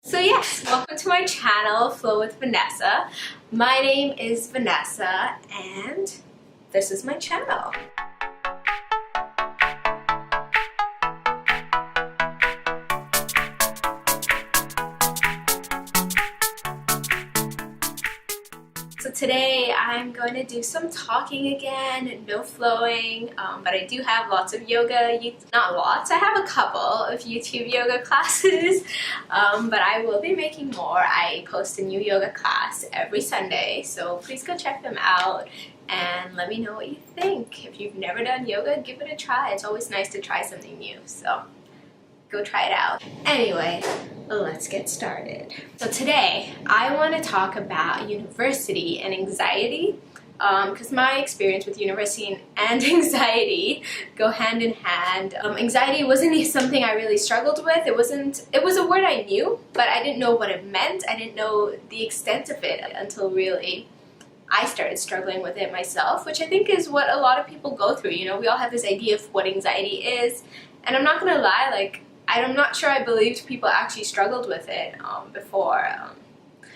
So yes, welcome to my channel, Flow with Vanessa. My name is Vanessa and this is my channel. So today I'm going to do some talking again, no flowing, but I do have lots of yoga, not lots, I have a couple of YouTube yoga classes, but I will be making more. I post a new yoga class every Sunday, so please go check them out and let me know what you think. If you've never done yoga, give it a try. It's always nice to try something new, so go try it out. Anyway, let's get started. So today I want to talk about university and anxiety, because my experience with university and anxiety go hand in hand. Anxiety wasn't something I really struggled with. It was a word I knew, but I didn't know what it meant. I didn't know the extent of it until really I started struggling with it myself, which I think is what a lot of people go through. You know, we all have this idea of what anxiety is, and I'm not gonna lie, I'm not sure I believed people actually struggled with it before.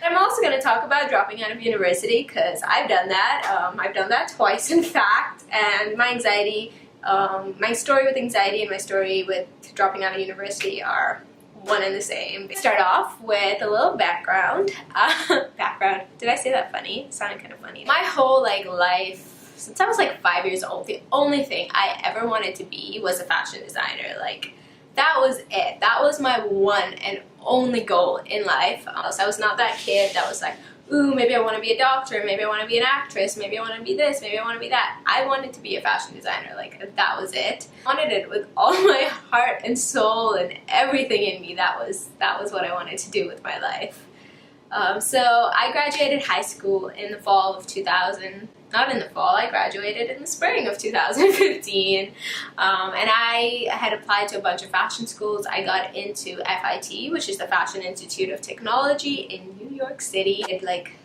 I'm also going to talk about dropping out of university because I've done that. I've done that twice, in fact, and my anxiety, my story with anxiety and my story with dropping out of university are one and the same. Start off with a little background. Did I say that funny? It sounded kind of funny. My whole life, since I was 5 years old, the only thing I ever wanted to be was a fashion designer. That was it. That was my one and only goal in life. So I was not that kid that was like, ooh, maybe I want to be a doctor, maybe I want to be an actress, maybe I want to be this, maybe I want to be that. I wanted to be a fashion designer. That was it. I wanted it with all my heart and soul and everything in me. That was what I wanted to do with my life. So I graduated high school in the fall of 2000. Not in the fall, I graduated in the spring of 2015. And I had applied to a bunch of fashion schools. I got into FIT, which is the Fashion Institute of Technology in New York City.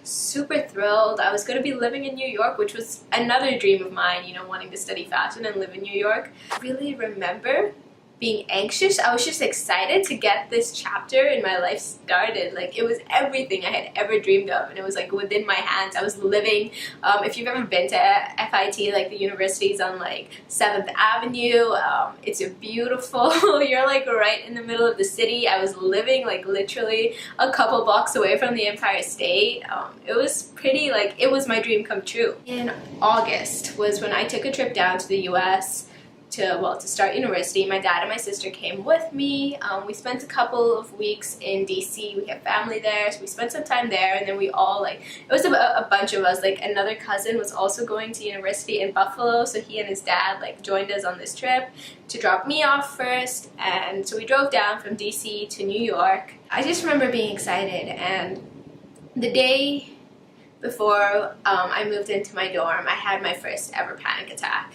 Super thrilled. I was going to be living in New York, which was another dream of mine, wanting to study fashion and live in New York. I really remember being anxious. I was just excited to get this chapter in my life started. It was everything I had ever dreamed of, and it was within my hands. I was living, if you've ever been to FIT, the university's on 7th Avenue. It's a beautiful, you're right in the middle of the city. I was living literally a couple blocks away from the Empire State. It was pretty, it was my dream come true. In August was when I took a trip down to the US to start university. My dad and my sister came with me. We spent a couple of weeks in DC. We have family there, so we spent some time there, and then we all it was a bunch of us. Another cousin was also going to university in Buffalo, so he and his dad joined us on this trip to drop me off first, and so we drove down from DC to New York. I just remember being excited, and the day before I moved into my dorm, I had my first ever panic attack.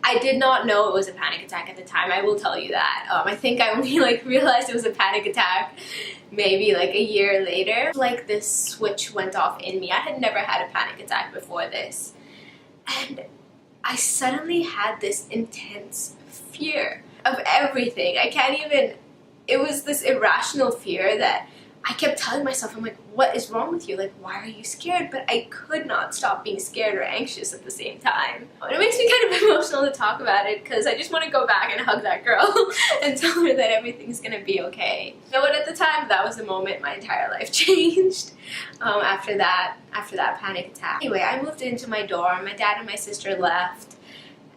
I did not know it was a panic attack at the time, I will tell you that. I think I only realized it was a panic attack maybe a year later. This switch went off in me. I had never had a panic attack before this. And I suddenly had this intense fear of everything. It was this irrational fear that I kept telling myself, I'm what is wrong with you? Why are you scared? But I could not stop being scared or anxious at the same time. And it makes me kind of emotional to talk about it because I just want to go back and hug that girl and tell her that everything's going to be okay. You know what, at the time, that was the moment my entire life changed after that panic attack. Anyway, I moved into my dorm. My dad and my sister left,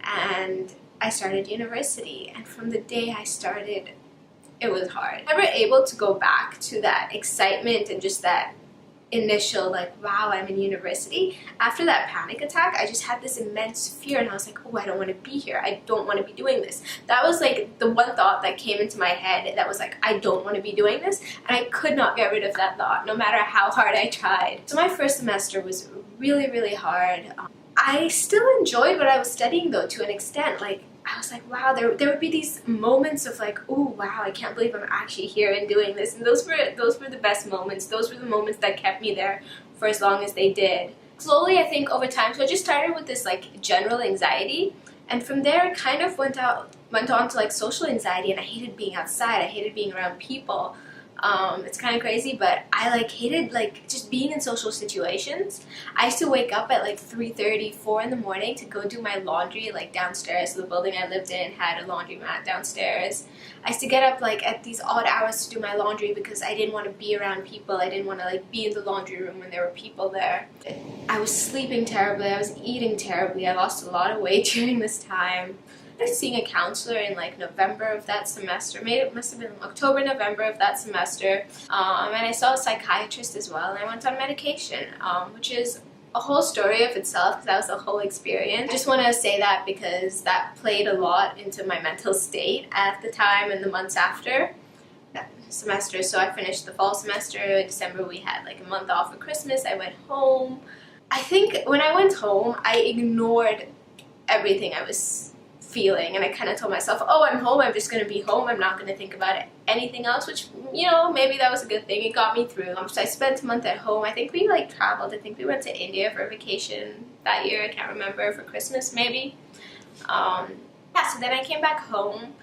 and I started university. And from the day I started, it was hard. Never able to go back to that excitement and just that initial wow, I'm in university. After that panic attack, I just had this immense fear, and I was oh, I don't want to be here. I don't want to be doing this. That was the one thought that came into my head that was I don't want to be doing this, and I could not get rid of that thought no matter how hard I tried. So my first semester was really, really hard. I still enjoyed what I was studying though, to an extent. I was wow, there would be these moments of oh wow, I can't believe I'm actually here and doing this, and those were the best moments. Those were the moments that kept me there for as long as they did. Slowly, I think over time, so I just started with this general anxiety, and from there it kind of went on to social anxiety, and I hated being outside. I hated being around people. It's kind of crazy, but I like hated like just being in social situations. I used to wake up at like 3:30, 4 in the morning to go do my laundry like downstairs. The building I lived in had a laundromat downstairs. I used to get up like at these odd hours to do my laundry because I didn't want to be around people. I didn't want to like be in the laundry room when there were people there. I was sleeping terribly. I was eating terribly. I lost a lot of weight during this time. I was seeing a counselor in like November of that semester. Maybe it must have been October, November of that semester. And I saw a psychiatrist as well, and I went on medication, which is a whole story of itself because that was a whole experience. I just want to say that because that played a lot into my mental state at the time and the months after that semester. So I finished the fall semester. In December we had like a month off for Christmas. I went home. I think when I went home, I ignored everything I was feeling, and I kind of told myself, oh, I'm home, I'm just going to be home, I'm not going to think about anything else, which, you know, maybe that was a good thing. It got me through. So I spent a month at home. I think we like traveled. I think we went to India for a vacation that year. I can't remember, for Christmas maybe. Yeah, so then I came back home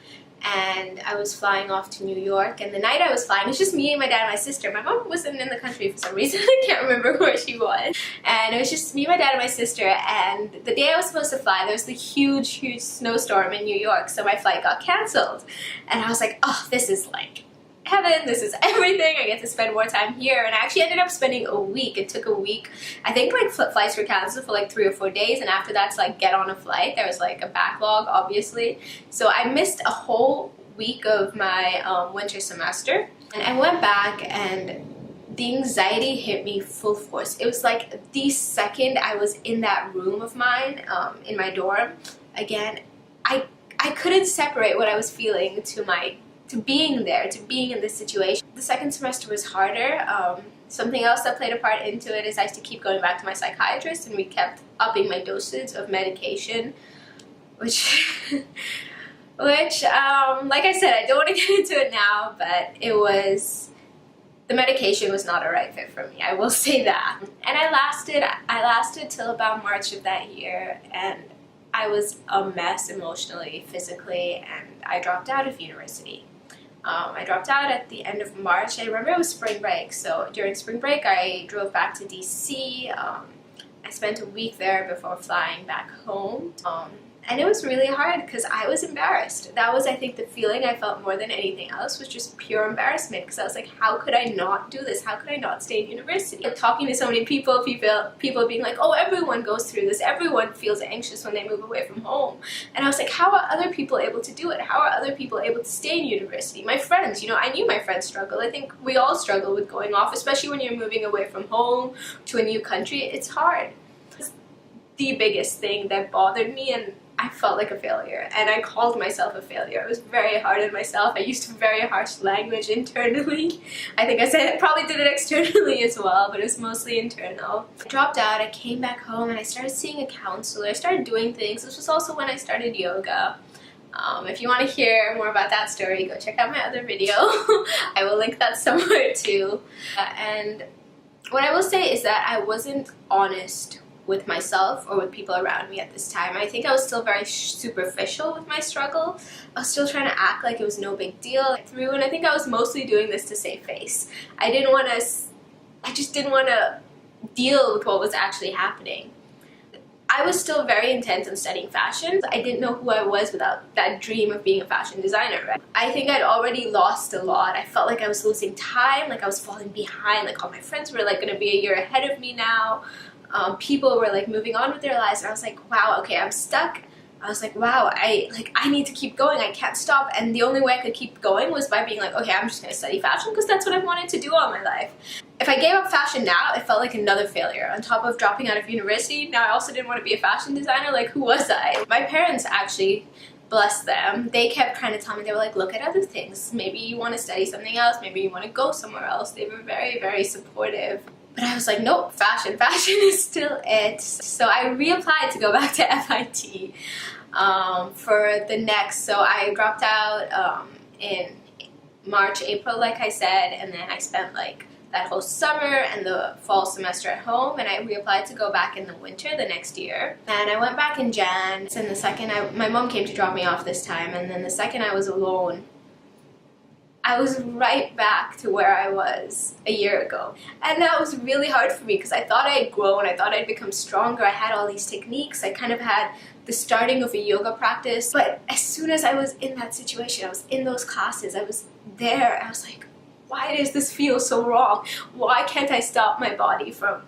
and I was flying off to New York, and the night I was flying, it was just me and my dad and my sister. My mom wasn't in the country for some reason. I can't remember where she was. And it was just me, my dad, and my sister. And the day I was supposed to fly, there was the huge snowstorm in New York, so my flight got canceled. And I was like, oh, this is like heaven, this is everything. I get to spend more time here. And I actually ended up spending a week. It took a week. I think like flights were canceled for like 3 or 4 days, and after that to like get on a flight, there was like a backlog, obviously. So I missed a whole week of my winter semester, and I went back and the anxiety hit me full force. It was like the second I was in that room of mine, in my dorm again, I couldn't separate what I was feeling to being there, to being in this situation. The second semester was harder. Something else that played a part into it is I used to keep going back to my psychiatrist, and we kept upping my dosage of medication, which like I said, I don't want to get into it now, but the medication was not a right fit for me, I will say that. And I lasted till about March of that year, and I was a mess emotionally, physically, and I dropped out of university. I dropped out at the end of March. I remember it was spring break, so during spring break I drove back to DC. I spent a week there before flying back home. And it was really hard because I was embarrassed. That was, I think, the feeling I felt more than anything else, was just pure embarrassment, because I was like, how could I not do this? How could I not stay in university? Like, talking to so many people being like, oh, everyone goes through this. Everyone feels anxious when they move away from home. And I was like, how are other people able to do it? How are other people able to stay in university? My friends, I knew my friends struggle. I think we all struggle with going off, especially when you're moving away from home to a new country. It's hard. It's the biggest thing that bothered me, and I felt like a failure, and I called myself a failure. I was very hard on myself. I used very harsh language internally. I think I probably did it externally as well, but it was mostly internal. I dropped out, I came back home, and I started seeing a counselor. I started doing things. This was also when I started yoga. If you want to hear more about that story, go check out my other video. I will link that somewhere too. And what I will say is that I wasn't honest with myself or with people around me at this time. I think I was still very superficial with my struggle. I was still trying to act like it was no big deal and I think I was mostly doing this to save face. I just didn't want to deal with what was actually happening. I was still very intent on studying fashion. I didn't know who I was without that dream of being a fashion designer, right? I think I'd already lost a lot. I felt like I was losing time, like I was falling behind, like all my friends were like going to be a year ahead of me now. People were like moving on with their lives, and I was like, wow, okay, I'm stuck. I was like, wow, I need to keep going. I can't stop. And the only way I could keep going was by being like, okay, I'm just going to study fashion because that's what I've wanted to do all my life. If I gave up fashion now, it felt like another failure. On top of dropping out of university, now I also didn't want to be a fashion designer. Like, who was I? My parents actually, bless them, they kept trying to tell me, they were like, look at other things. Maybe you want to study something else. Maybe you want to go somewhere else. They were very, very supportive. But I was like, nope, fashion is still it. So I reapplied to go back to FIT for the next, so I dropped out in March, April, like I said, and then I spent like that whole summer and the fall semester at home, and I reapplied to go back in the winter the next year. And I went back in Jan, and the second my mom came to drop me off this time, and then the second I was alone, I was right back to where I was a year ago. And that was really hard for me because I thought I had grown, I thought I'd become stronger, I had all these techniques, I kind of had the starting of a yoga practice. But as soon as I was in that situation, I was in those classes, I was there, I was like, why does this feel so wrong? Why can't I stop my body from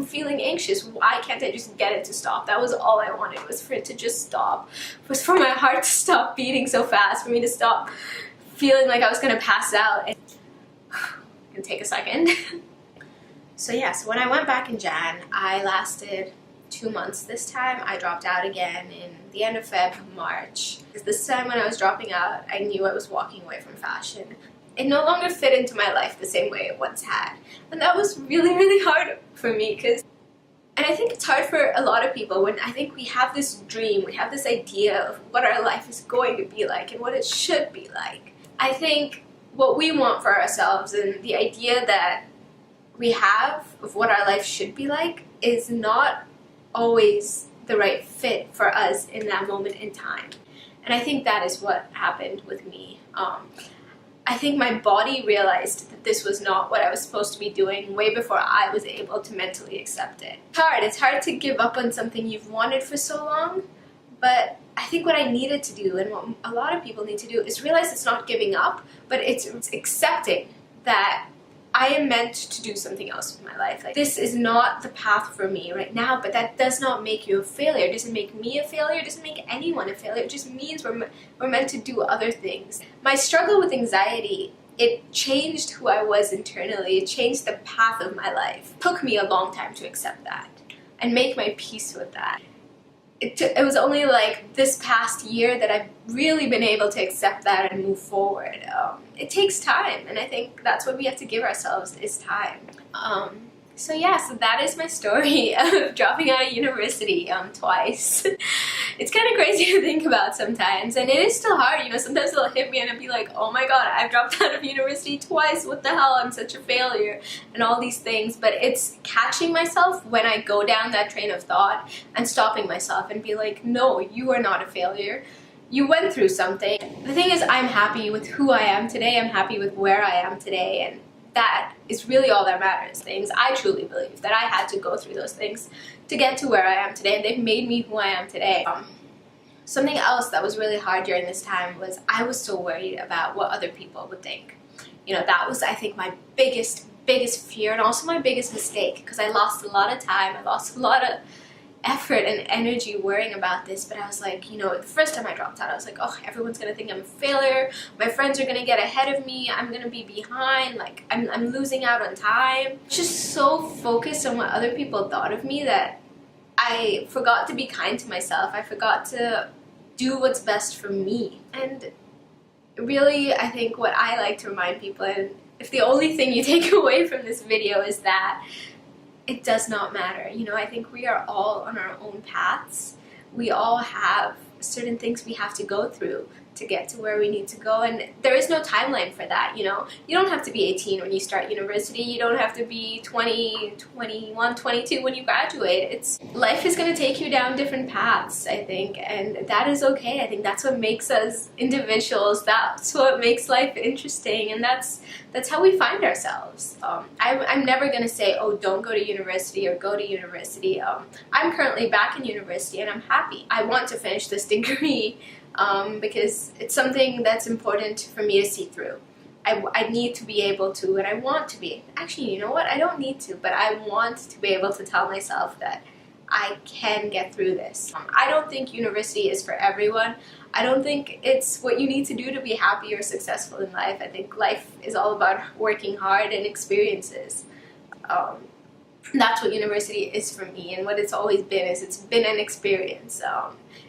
feeling anxious? Why can't I just get it to stop? That was all I wanted, was for it to just stop. It was for my heart to stop beating so fast, for me to stop feeling like I was gonna pass out. And gonna take a second. So yeah, so when I went back in Jan, I lasted 2 months this time. I dropped out again in the end of Feb, March. This time when I was dropping out, I knew I was walking away from fashion. It no longer fit into my life the same way it once had. And that was really, really hard for me, and I think it's hard for a lot of people when I think we have this dream, we have this idea of what our life is going to be like and what it should be like. I think what we want for ourselves and the idea that we have of what our life should be like is not always the right fit for us in that moment in time. And I think that is what happened with me. I think my body realized that this was not what I was supposed to be doing way before I was able to mentally accept it. It's hard to give up on something you've wanted for so long, but I think what I needed to do, and what a lot of people need to do, is realize it's not giving up, but it's accepting that I am meant to do something else with my life. Like, this is not the path for me right now, but that does not make you a failure. It doesn't make me a failure. It doesn't make anyone a failure. It just means we're meant to do other things. My struggle with anxiety, it changed who I was internally. It changed the path of my life. It took me a long time to accept that and make my peace with that. It was only like this past year that I've really been able to accept that and move forward. It takes time, and I think that's what we have to give ourselves, is time. So yeah, so that is my story of dropping out of university twice. It's kind of crazy to think about sometimes, and it is still hard. You know, sometimes it'll hit me and I'll be like, oh my god, I've dropped out of university twice, what the hell, I'm such a failure, and all these things. But it's catching myself when I go down that train of thought and stopping myself and be like, no, you are not a failure. You went through something. The thing is, I'm happy with who I am today, I'm happy with where I am today, and that is really all that matters. I truly believe that I had to go through those things to get to where I am today, and they've made me who I am today. Something else that was really hard during this time was I was so worried about what other people would think. You know, that was, I think, my biggest fear, and also my biggest mistake, because I lost a lot of time, I lost a lot of effort and energy worrying about this. But I was like, you know, the first time I dropped out, I was like, oh, everyone's gonna think I'm a failure, my friends are gonna get ahead of me, I'm gonna be behind, like I'm losing out on time. Just so focused on what other people thought of me that I forgot to be kind to myself. I forgot to do what's best for me. And really, I think what I like to remind people, and if the only thing you take away from this video is that it does not matter. You know, I think we are all on our own paths. We all have certain things we have to go through to get to where we need to go, and there is no timeline for that. You know, you don't have to be 18 when you start university, you don't have to be 20, 21, 22 when you graduate. Life is going to take you down different paths, I think, and that is okay. I think that's what makes us individuals, that's what makes life interesting, and that's how we find ourselves. I'm never going to say, oh, don't go to university or go to university. I'm currently back in university and I'm happy. I want to finish this degree because it's something that's important for me to see through. I need to be able to, and I want to be. Actually, you know what? I don't need to, but I want to be able to tell myself that I can get through this. I don't think university is for everyone. I don't think it's what you need to do to be happy or successful in life. I think life is all about working hard and experiences. That's what university is for me, and what it's always been is it's been an experience.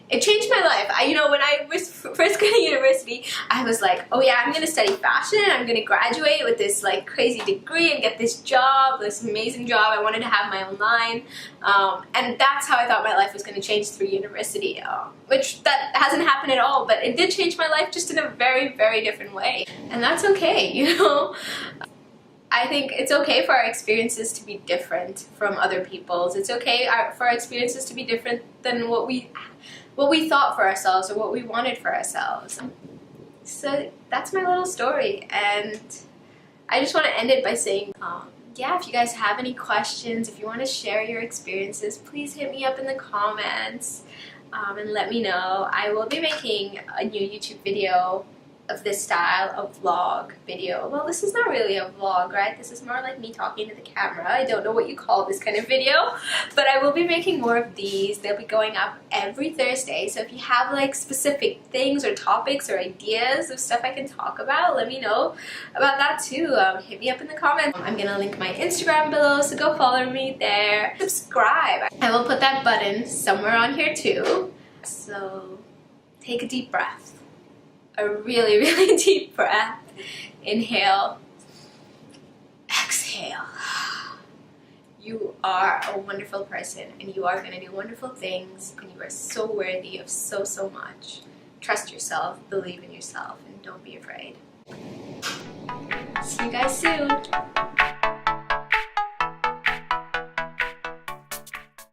It changed my life. You know, when I was first going to university, I was like, oh yeah, I'm going to study fashion, I'm going to graduate with this like crazy degree and get this job, this amazing job. I wanted to have my own line, and that's how I thought my life was going to change through university, which that hasn't happened at all, but it did change my life just in a very, very different way, and that's okay, you know? I think it's okay for our experiences to be different from other people's. It's okay for our experiences to be different than what we thought for ourselves or what we wanted for ourselves. So that's my little story, and I just want to end it by saying, yeah, if you guys have any questions, if you want to share your experiences, please hit me up in the comments and let me know. I will be making a new YouTube video of this style of vlog video. Well, this is not really a vlog, right? This is more like me talking to the camera. I don't know what you call this kind of video, but I will be making more of these. They'll be going up every Thursday, so if you have like specific things or topics or ideas of stuff I can talk about, let me know about that too. Hit me up in the comments. I'm gonna link my Instagram below, so go follow me there. Subscribe. I will put that button somewhere on here too. So take a deep breath. A really, really deep breath. Inhale. Exhale. You are a wonderful person, and you are going to do wonderful things, and you are so worthy of so, so much. Trust yourself, believe in yourself, and don't be afraid. See you guys soon.